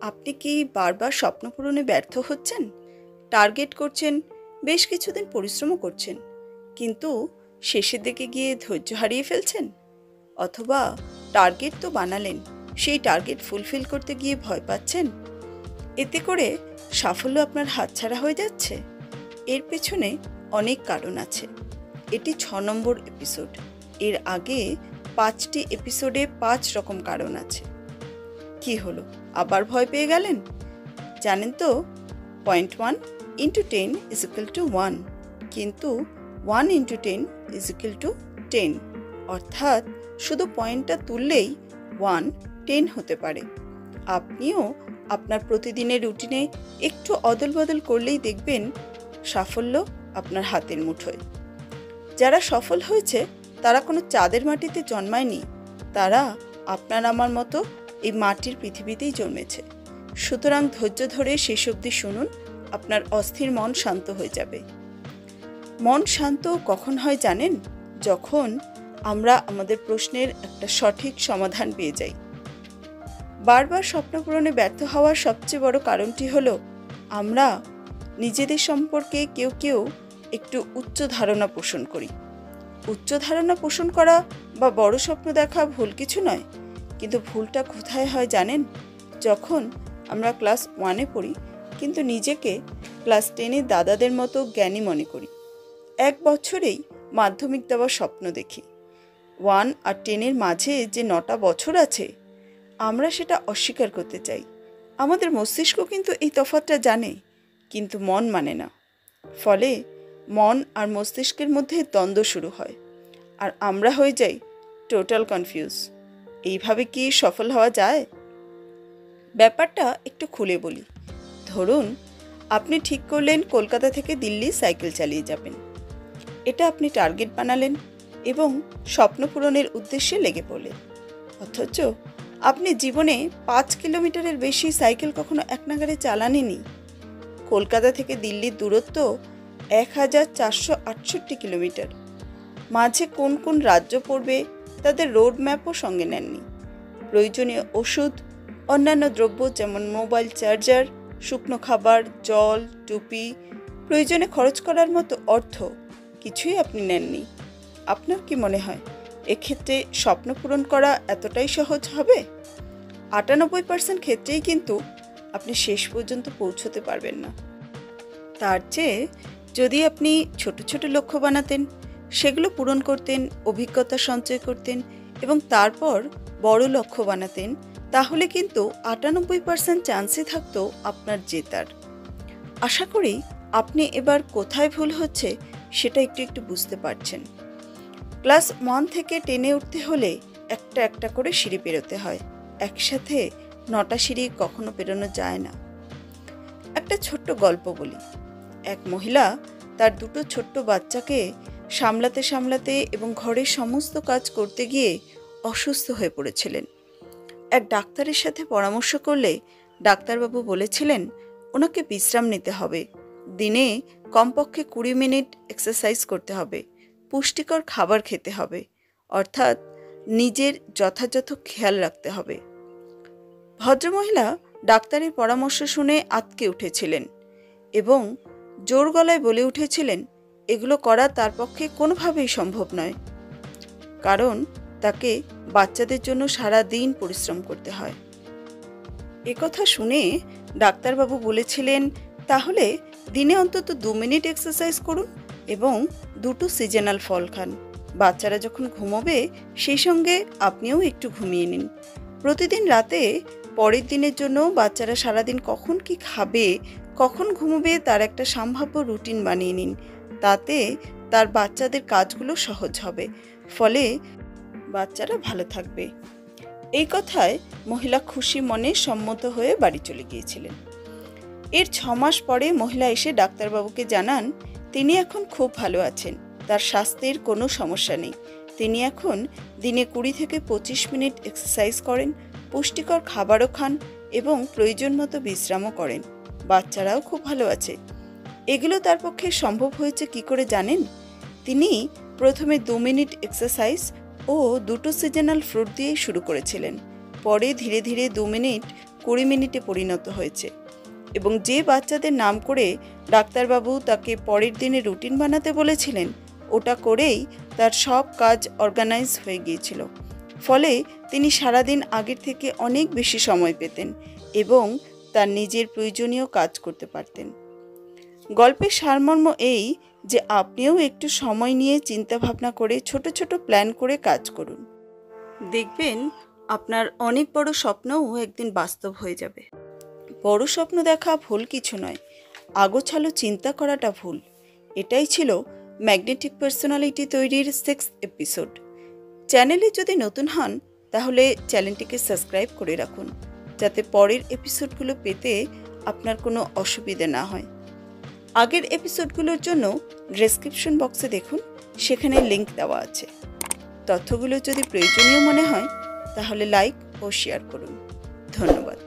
আপনি কি বারবার স্বপ্ন পূরণে ব্যর্থ হচ্ছেন? টার্গেট করছেন, বেশ কিছুদিন পরিশ্রমও করছেন, কিন্তু শেষের দিকে গিয়ে ধৈর্য হারিয়ে ফেলছেন? অথবা টার্গেট তো বানালেন, সেই টার্গেট ফুলফিল করতে গিয়ে ভয় পাচ্ছেন? এতে করে সাফল্য আপনার হাতছাড়া হয়ে যাচ্ছে? এর পেছনে অনেক কারণ আছে। এটি ৬ নম্বর এপিসোড। এর আগে ৫টি এপিসোডে ৫ রকম কারণ আছে। কি হলো, আবার ভয় পেয়ে গেলেন? জানেন তো, point 1 into 10 is equal to 1, কিন্তু 1 ইন্টু 10 ইজ ইকুয়াল টু 10, অর্থাৎ শুধু পয়েন্টটা তুললেই 1 10 হতে পারে। আপনিও আপনার প্রতিদিনের রুটিনে একটু অদল বদল করলেই দেখবেন সাফল্য আপনার হাতের মুঠোয়। যারা সফল হয়েছে তারা কোনো চাঁদের মাটিতে জন্মায়নি, তারা আপনার আমার মতো এই মাটির পৃথিবীতেই জন্মেছে। সুতরাং ধৈর্য ধরে শেষ অবধি শুনুন, আপনার অস্থির মন শান্ত হয়ে যাবে। মন শান্ত কখন হয় জানেন? যখন আমরা আমাদের প্রশ্নের একটা সঠিক সমাধান পেয়ে যাই। বারবার স্বপ্ন পূরণে ব্যর্থ হওয়ার সবচেয়ে বড় কারণটি হলো আমরা নিজেদের সম্পর্কে কেউ কেউ একটু উচ্চ ধারণা পোষণ করি। উচ্চ ধারণা পোষণ করা বা বড় স্বপ্ন দেখা ভুল কিছু নয়, কিন্তু ভুলটা কোথায় হয় জানেন? যখন আমরা ক্লাস 1-এ পড়ি কিন্তু নিজেকে ক্লাস 10-এর দাদাদের মতো জ্ঞানী মনে করি। 1 বছরেই মাধ্যমিক দেওয়ার স্বপ্ন দেখি। 1 আর 10-এর মাঝে যে 9টা বছর আছে, আমরা সেটা অস্বীকার করতে চাই। আমাদের মস্তিষ্ক কিন্তু এই তফাৎটা জানে, কিন্তু মন মানে না। ফলে মন আর মস্তিষ্কের মধ্যে দ্বন্দ্ব শুরু হয়, আর আমরা হয়ে যাই টোটাল কনফিউজ। এইভাবে কি সফল হওয়া যায়? ব্যাপারটা একটু খুলে বলি। ধরুন, আপনি ঠিক করলেন কলকাতা থেকে দিল্লি সাইকেল চালিয়ে যাবেন। এটা আপনি টার্গেট বানালেন এবং স্বপ্ন পূরণের উদ্দেশ্যে লেগে পড়লেন। অথচ আপনি জীবনে 5 কিলোমিটারের বেশি সাইকেল কখনো এক নাগাড়ে চালাননি। কলকাতা থেকে দিল্লির দূরত্ব 1468 কিলোমিটার। মাঝে কোন কোন রাজ্য পড়বে তাদের রোড ম্যাপও সঙ্গে নেননি। প্রয়োজনীয় ওষুধ, অন্যান্য দ্রব্য যেমন মোবাইল চার্জার, শুকনো খাবার, জল, টুপি, প্রয়োজনে খরচ করার মতো অর্থ কিছুই আপনি নেননি। আপনার কি মনে হয় এক্ষেত্রে স্বপ্ন পূরণ করা এতটাই সহজ হবে? 98% ক্ষেত্রেই কিন্তু আপনি শেষ পর্যন্ত পৌঁছতে পারবেন না। তার চেয়ে যদি আপনি ছোট ছোট লক্ষ্য বানাতেন, সেগুলো পূরণ করতেন, অভিজ্ঞতা সঞ্চয় করতেন এবং তারপর বড় লক্ষ্য বানাতেন, তাহলে কিন্তু 98% চান্সই থাকতো আপনার জেতার। আশা করি আপনি এবার কোথায় ভুল হচ্ছে সেটা একটু একটু বুঝতে পারছেন। ক্লাস 1 থেকে 10-এ উঠতে হলে একটা একটা করে সিঁড়ি পেরোতে হয়। একসাথে 9টা সিঁড়ি কখনো পেরোনো যায় না। একটা ছোট্ট গল্প বলি। এক মহিলা তার 2টো ছোট্ট বাচ্চাকে সামলাতে সামলাতে এবং ঘরের সমস্ত কাজ করতে গিয়ে অসুস্থ হয়ে পড়েছিলেন। এক ডাক্তারের সাথে পরামর্শ করলে ডাক্তারবাবু বলেছিলেন ওনাকে বিশ্রাম নিতে হবে, দিনে কমপক্ষে 20 মিনিট এক্সারসাইজ করতে হবে, পুষ্টিকর খাবার খেতে হবে, অর্থাৎ নিজের যথাযথ খেয়াল রাখতে হবে। ভদ্রমহিলা ডাক্তারের পরামর্শ শুনে আঁতকে উঠেছিলেন এবং জোর গলায় বলে উঠেছিলেন এগুলো করা তার পক্ষে কোনোভাবেই সম্ভব নয়, কারণ তাকে বাচ্চাদের জন্য সারা দিন পরিশ্রম করতে হয়। একথা শুনে ডাক্তারবাবু বলেছিলেন তাহলে দিনে অন্তত 2 মিনিট এক্সারসাইজ করুন এবং 2টো সিজনাল ফল খান। বাচ্চারা যখন ঘুমোবে সেই সঙ্গে আপনিও একটু ঘুমিয়ে নিন। প্রতিদিন রাতে পরের দিনের জন্য বাচ্চারা সারাদিন কখন কি খাবে, কখন ঘুমোবে তার একটা সম্ভাব্য রুটিন বানিয়ে নিন। তাতে তার বাচ্চাদের কাজগুলো সহজ হবে, ফলে বাচ্চারা ভালো থাকবে। এই কথায় মহিলা খুশি মনে সম্মত হয়ে বাড়ি চলে গিয়েছিলেন। এর 6 মাস পরে মহিলা এসে ডাক্তারবাবুকে জানান তিনি এখন খুব ভালো আছেন, তার স্বাস্থ্যের কোনো সমস্যা নেই। তিনি এখন দিনে 20 থেকে 25 মিনিট এক্সারসাইজ করেন, পুষ্টিকর খাবারও খান এবং প্রয়োজন মতো বিশ্রামও করেন। বাচ্চারাও খুব ভালো আছে। এগুলো তার পক্ষে সম্ভব হয়েছে কি করে জানেন? তিনি প্রথমে 2 মিনিট এক্সারসাইজ ও 2টো সিজনাল ফ্রুট দিয়ে শুরু করেছিলেন। পরে ধীরে ধীরে 2 মিনিট 20 মিনিটে পরিণত হয়েছে এবং যে বাচ্চাদের নাম করে ডাক্তারবাবু তাকে পরের দিনে রুটিন বানাতে বলেছিলেন, ওটা করেই তার সব কাজ অর্গানাইজ হয়ে গিয়েছিল। ফলে তিনি সারাদিন আগের থেকে অনেক বেশি সময় পেতেন এবং তার নিজের প্রয়োজনীয় কাজ করতে পারতেন। গল্পের সারমর্ম এই যে আপনিও একটু সময় নিয়ে চিন্তাভাবনা করে ছোট ছোট প্ল্যান করে কাজ করুন। দেখবেন আপনার অনেক বড় স্বপ্নও একদিন বাস্তব হয়ে যাবে। বড় স্বপ্ন দেখা ভুল কিছু নয়, আগোছালো চিন্তা করাটা ভুল। এটাই ছিল ম্যাগনেটিক পার্সোনালিটি তৈরির 6th এপিসোড। চ্যানেলে যদি নতুন হন তাহলে চ্যানেলটিকে সাবস্ক্রাইব করে রাখুন, যাতে পরের এপিসোডগুলো পেতে আপনার কোনো অসুবিধা না হয়। আগের এপিসোডগুলোর জন্য ডেসক্রিপশন বক্সে দেখুন, সেখানে লিংক দেওয়া আছে। তথ্যগুলো যদি প্রয়োজনীয় মনে হয় তাহলে লাইক ও শেয়ার করুন। ধন্যবাদ।